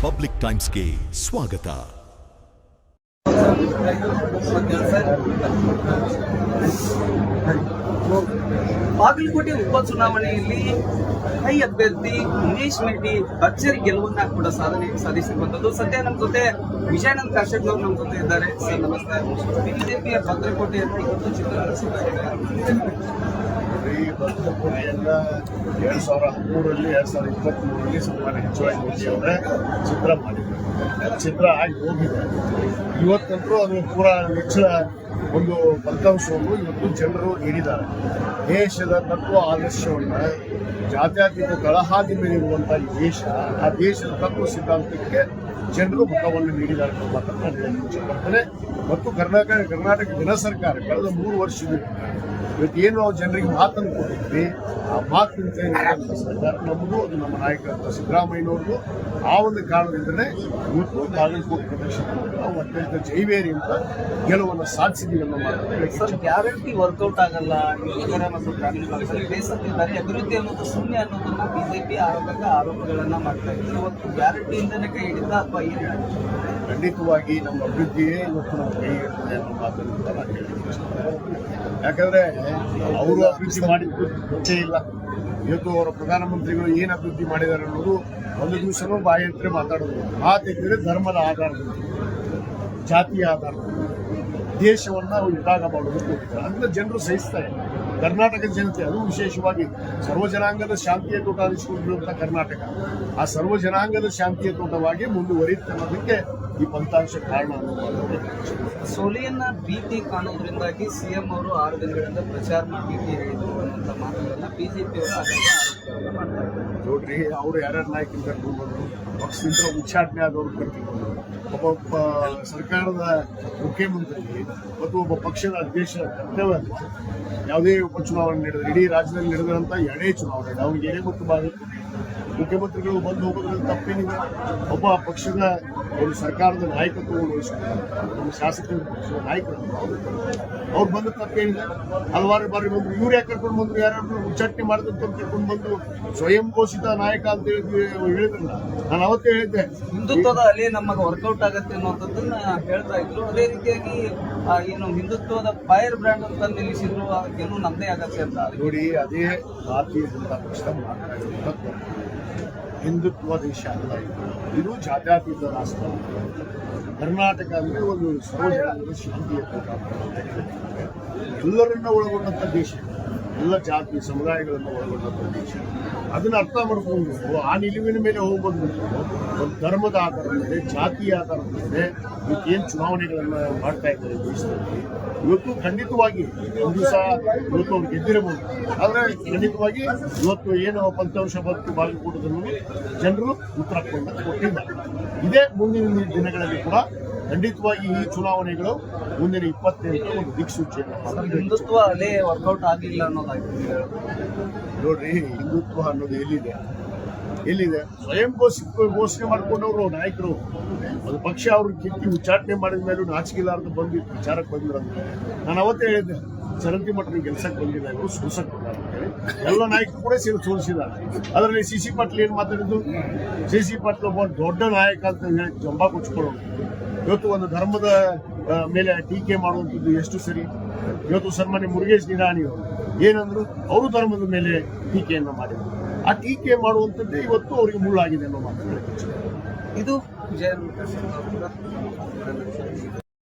Public ಟೈಮ್ಸ್ಗೆ ಸ್ವಾಗತ. ಬಾಗಲಕೋಟೆ ಉಪಚುನಾವಣೆಯಲ್ಲಿ ಕೈ ಅಭ್ಯರ್ಥಿ ಉಮೇಶ್ ಮೆಟ್ಟಿ ಭರ್ಜರಿ ಗೆಲುವನ್ನ ಕೂಡ ಸಾಧಿಸಿರುವಂತದ್ದು. ಸದ್ಯ ನಮ್ಮ ಜೊತೆ ವಿಜಯಾನಂದ ಕಾಶೆಟ್ ಅವರು ನಮ್ಮ ಜೊತೆ ಇದ್ದಾರೆ. ಸರ್ ನಮಸ್ತೆ. ಬಿಜೆಪಿಯ ಭದ್ರಕೋಟೆಯನ್ನು ಇವತ್ತು ಚಿತ್ರ ಭದ್ರಕೋಟೆಯನ್ನ 2013ರಲ್ಲಿ 2023ರಲ್ಲಿ ಸನ್ಮಾನ್ಯ ಎಚ್.ವೈ. ಮೋದಿ ಅವರೇ ಚಿತ್ರ ಮಾಡಿದ್ರು. ಚಿತ್ರ ಆಗಿ ಹೋಗಿದೆ. ಇವತ್ತಂತೂ ಅದು ಪೂರ ಹೆಚ್ಚಿನ ಒಂದು ಫಲಿತಾಂಶವನ್ನು ಇವತ್ತು ಜನರು ನೀಡಿದ್ದಾರೆ. ದೇಶದ ತತ್ವ ಆದರ್ಶವನ್ನು ಜಾತ್ಯತೀತ ತಳಹಾದಿ ಮೇಲಿರುವಂತಹ ಈ ದೇಶ, ಆ ದೇಶದ ತತ್ವ ಸಿದ್ಧಾಂತಕ್ಕೆ ಜನರು ಮತವನ್ನು ನೀಡಿದ್ದಾರೆ ಎಂಬ ಮಾತನ್ನು ಹೇಳಲು ಮತ್ತು ಕರ್ನಾಟಕ ಜನ ಸರ್ಕಾರ ಕಳೆದ 3 ವರ್ಷದಿಂದ ಇವತ್ತೇನು ನಾವು ಜನರಿಗೆ ಮಾತನ್ನು ಕೊಟ್ಟಿದ್ವಿ, ಆ ಮಾತಿನ ಸರ್ಕಾರ ನಮ್ಮದು, ಅದು ನಮ್ಮ ನಾಯಕರಂತ ಸಿದ್ದರಾಮಯ್ಯನವ್ರದ್ದು. ಆ ಒಂದು ಕಾರಣದಿಂದಲೇ ಇವತ್ತು ಬಾಗಲಕೋಟೆ ಪ್ರದೇಶದಲ್ಲಿ ನಾವು ಅತ್ಯಂತ ಜೈವೇರಿ ಅಂತ ಗೆಲುವನ್ನು ಸಾಧಿಸಿದ್ದೀವಿ ಅನ್ನೋ ಮಾತನ್ನು ಸರ್, ಗ್ಯಾರಂಟಿ ವರ್ಕೌಟ್ ಆಗಲ್ಲ, ಯುವಕರ ಮತ್ತು ಗ್ರಾಮೀಣ ಭಾಗದಲ್ಲಿ ಬೇಸತ್ತಿದ್ದಾರೆ, ಅಭಿವೃದ್ಧಿ ಅನ್ನೋದು ಶೂನ್ಯ ಅನ್ನೋದನ್ನ ಬಿಜೆಪಿ ಆರೋಪಗಳನ್ನ ಮಾಡ್ತಾ ಇದ್ದಾರೆ. ಇವತ್ತು ಗ್ಯಾರಂಟಿಯಿಂದಲೇ ಕೈ ಹಿಡಿದ ಅಥವಾ ಏನು? ಖಂಡಿತವಾಗಿ ನಮ್ಮ ಅಭಿವೃದ್ಧಿಯೇ ಇವತ್ತು ನಾವು ಕೈ ಹಿಡಿದಿದೆ ಅನ್ನೋ ಮಾತನ್ನು ಕೂಡ ನಾನು ಹೇಳಿದ್ದೀನಿ. ಯಾಕಂದ್ರೆ ಅವರು ಅಭಿವೃದ್ಧಿ ಮಾಡಿದ್ದು ಗೊತ್ತೇ ಇಲ್ಲ. ಇವತ್ತು ಅವರ ಪ್ರಧಾನಮಂತ್ರಿಗಳು ಏನು ಅಭಿವೃದ್ಧಿ ಮಾಡಿದ್ದಾರೆ ಅನ್ನೋದು ಒಂದು ದಿವಸನೂ ಬಾಯಂತ್ರೆ ಮಾತಾಡೋದು. ಮಾತಿದ್ರೆ ಧರ್ಮದ ಆಧಾರದಲ್ಲಿ, ಜಾತಿಯ ಆಧಾರದಲ್ಲಿ ದೇಶವನ್ನ ವಿಭಾಗ ಮಾಡೋದಕ್ಕೆ ಅಂತ ಜನರು ಸಹಿಸ್ತಾರೆ. ಕರ್ನಾಟಕದ ಜನತೆ, ಅದು ವಿಶೇಷವಾಗಿ ಸರ್ವಜನಾಂಗದ ಶಾಂತಿಯ ತೋಟ ಅನಿಸಿಕೊಂಡಿರುವಂತಹ ಕರ್ನಾಟಕ, ಆ ಸರ್ವಜನಾಂಗದ ಶಾಂತಿಯ ತೋಟವಾಗಿ ಮುಂದುವರಿಯುತ್ತೆ ಅನ್ನೋದಕ್ಕೆ ಈ ಫಲಿತಾಂಶ ಕಾರಣ ಅನ್ನೋದು. ಸೋಲಿಯನ್ನ ಭೀತಿ ಕಾಣೋದ್ರಿಂದಾಗಿ ಸಿಎಂ ಅವರು 6 ದಿನಗಳಿಂದ ಪ್ರಚಾರ ಮಾಡಿ ಹೇಳಿದ್ರು ಅನ್ನುವಂಥ ಮಾತುಗಳನ್ನ ಬಿಜೆಪಿ ಅವರು ಮಾಡ್ತಾ ಇದ್ದಾರೆ. ನೋಡ್ರಿ, ಅವರು ಯಾರ್ಯಾರು ನಾಯಕರು ಕರ್ಕೊಂಡು ಬಂದರು, ಪಕ್ಷದಿಂದ ಉಚ್ಚಾಟನೆ ಆದವ್ರು ಕರ್ಕೊಂಡು ಬಂದರು. ಒಬ್ಬ ಸರ್ಕಾರದ ಮುಖ್ಯಮಂತ್ರಿ ಮತ್ತು ಒಬ್ಬ ಪಕ್ಷದ ಅಧ್ಯಕ್ಷ ಕರ್ತವ್ಯ ಯಾವುದೇ ಉಪಚುನಾವಣೆ ನಡೆದರೆ, ಇಡೀ ರಾಜ್ಯದಲ್ಲಿ ನಡೆದಂಥ ಎರಡೇ ಚುನಾವಣೆ ದಾವಣಗೆರೆ ಮತ್ತು ಬಾಗಲಕೋಟೆ, ಮುಖ್ಯಮಂತ್ರಿಗಳು ಬಂದು ಹೋಗೋದ್ರಲ್ಲಿ ತಪ್ಪೇನಿದೆ. ಒಬ್ಬ ಪಕ್ಷದ ಒಂದು ಸರ್ಕಾರದ ನಾಯಕತ್ವವನ್ನು ವಹಿಸ್ಕೊಂಡು ನಮ್ಮ ಶಾಸಕರ ಪಕ್ಷದ ನಾಯಕರು ಅವ್ರು ಬಂದ ತಪ್ಪೇನಿದೆ. ಹಲವಾರು ಬಾರಿ ಬಂದರು. ಇವ್ರು ಯಾಕೆ ಕರ್ಕೊಂಡು ಬಂದರು? ಯಾರಾದ್ರೂ ಉಚ್ಚಾಟನೆ ಮಾಡಿದಂತ ಕರ್ಕೊಂಡು ಬಂದು ಸ್ವಯಂ ಘೋಷಿತ ನಾಯಕ ಅಂತ ಹೇಳಿದ್ರಲ್ಲ, ನಾನು ಅವತ್ತೇ ಹೇಳಿದ್ದೆ ಹಿಂದುತ್ವದ ಅಲೆ ನಮಗೆ ವರ್ಕೌಟ್ ಆಗತ್ತೆ ಅನ್ನೋದನ್ನ ಹೇಳ್ತಾ ಇದ್ರು. ಅದೇ ರೀತಿಯಾಗಿ ಏನು ಹಿಂದುತ್ವದ ಫೈರ್ ಬ್ರ್ಯಾಂಡ್ ಅಂತ ನಿಲ್ಲಿಸಿದ್ರು, ಗೆಲುವು ನಮ್ಮದೇ ಆಗತ್ತೆ ಅಂತ. ನೋಡಿ, ಅದೇ ಭಾರತೀಯ ಜನತಾ ಪಕ್ಷ ಮಾತನಾಡಿರುವಂಥ ಹಿಂದುತ್ವ ದೇಶ ಅಲ್ಲ, ಇದು ಜಾತ್ಯತೀತ ರಾಷ್ಟ್ರ. ಕರ್ನಾಟಕ ಅಂದರೆ ಒಂದು ಸರ್ವಜನಾಂಗದ ಶಾಂತಿಯ ತೋಟ, ಎಲ್ಲರನ್ನ ಒಳಗೊಂಡಂಥ ದೇಶ, ಎಲ್ಲ ಜಾತಿ ಸಮುದಾಯಗಳನ್ನು ಒಳಗೊಂಡಂಥ ದೇಶ. ಅದನ್ನು ಅರ್ಥ ಮಾಡ್ಕೊಂಡು ಆ ನಿಲುವಿನ ಮೇಲೆ ಹೋಗ್ಬೋದು. ಒಂದು ಧರ್ಮದ ಆಧಾರದ ಮೇಲೆ, ಜಾತಿಯ ಆಧಾರದ ಮೇಲೆ ಇವತ್ತೇನು ಚುನಾವಣೆಗಳನ್ನು ಮಾಡ್ತಾ ಇದ್ದಾರೆ ದೇಶದಲ್ಲಿ, ಇವತ್ತು ಖಂಡಿತವಾಗಿ ಒಂದು ದಿವಸ ಇವತ್ತು ಅವ್ರು ಗೆದ್ದಿರಬಹುದು. ಆದರೆ ಖಂಡಿತವಾಗಿ ಇವತ್ತು ಏನು ಫಲಿತಾಂಶ ಬಂತು ಬಾಗಲಕೋಟದಲ್ಲಿ ಜನರು ಉತ್ತರ ಕೊಟ್ಟಿದ್ದಾರೆ. ಇದೇ ಮುಂದಿನ ದಿನಗಳಲ್ಲಿ ಕೂಡ ಖಂಡಿತವಾಗಿ ಈ ಚುನಾವಣೆಗಳು ಮುಂದಿನ 28 ಒಂದು ದಿಕ್ಸೂಚಿಯನ್ನು. ಹಿಂದುತ್ವ ಅಲೆ ವರ್ಕೌಟ್ ಆಗಲಿಲ್ಲ ಅನ್ನೋದಾಗಿದೆ. ನೋಡ್ರಿ, ಹಿಂದುತ್ವ ಅನ್ನೋದು ಎಲ್ಲಿದೆ? ಸ್ವಯಂ ಘೋಷಣೆ ಮಾಡ್ಕೊಂಡವರು ನಾಯಕರು, ಒಂದು ಪಕ್ಷ ಅವ್ರಿಗೆ ಕಿತ್ತಿ ಉಚ್ಚಾಟನೆ ಮಾಡಿದ ಮೇಲೂ ನಾಚಿಕೆಲಾರ್ದು ಬಂದು ವಿಚಾರಕ್ಕೆ ಬಂದ್ರಂತ ನಾನು ಅವತ್ತೇ ಹೇಳಿದ್ದೆ. ಚರಂತಿ ಮಠನಿಗೆ ಗೆಲ್ಸಕ್ಕೆ ಬಂದಿಲ್ಲ, ಇವರು ಸೋಲ್ಸಕ್ಕೆ ಬಂದಾರ ಅಂತೇಳಿ ಎಲ್ಲ ನಾಯಕರು ಕೂಡ ಸೋಲಿಸಿದ್ದಾರೆ. ಅದರಲ್ಲಿ ಸಿ ಪಾಟೀಲ್ ಏನು ಮಾತಾಡಿದ್ದು? ಸಿ ಪಾಟೀಲ್ ಒಬ್ಬ ದೊಡ್ಡ ನಾಯಕ ಅಂತ ಹೇಳಿ ಜಂಬ ಕೊಚ್ಕೊಳ್ಳೋದು. ಇವತ್ತು ಒಂದು ಧರ್ಮದ ಮೇಲೆ ಟೀಕೆ ಮಾಡುವಂಥದ್ದು ಎಷ್ಟು ಸರಿ? ಇವತ್ತು ಸನ್ಮಾನ್ಯ ಮುರುಗೇಶ್ ನಿರಾಣಿ ಅವರು ಏನಂದ್ರು? ಅವರು ಧರ್ಮದ ಮೇಲೆ ಟೀಕೆಯನ್ನು ಮಾಡಿದರು. ಆ ಟೀಕೆ ಮಾಡುವಂಥದ್ದೇ ಇವತ್ತು ಅವರಿಗೆ ಮುಳ್ಳಾಗಿದೆ ಅನ್ನೋ ಮಾತನ್ನು. ಇದು ವಿಜಯಾನಂದ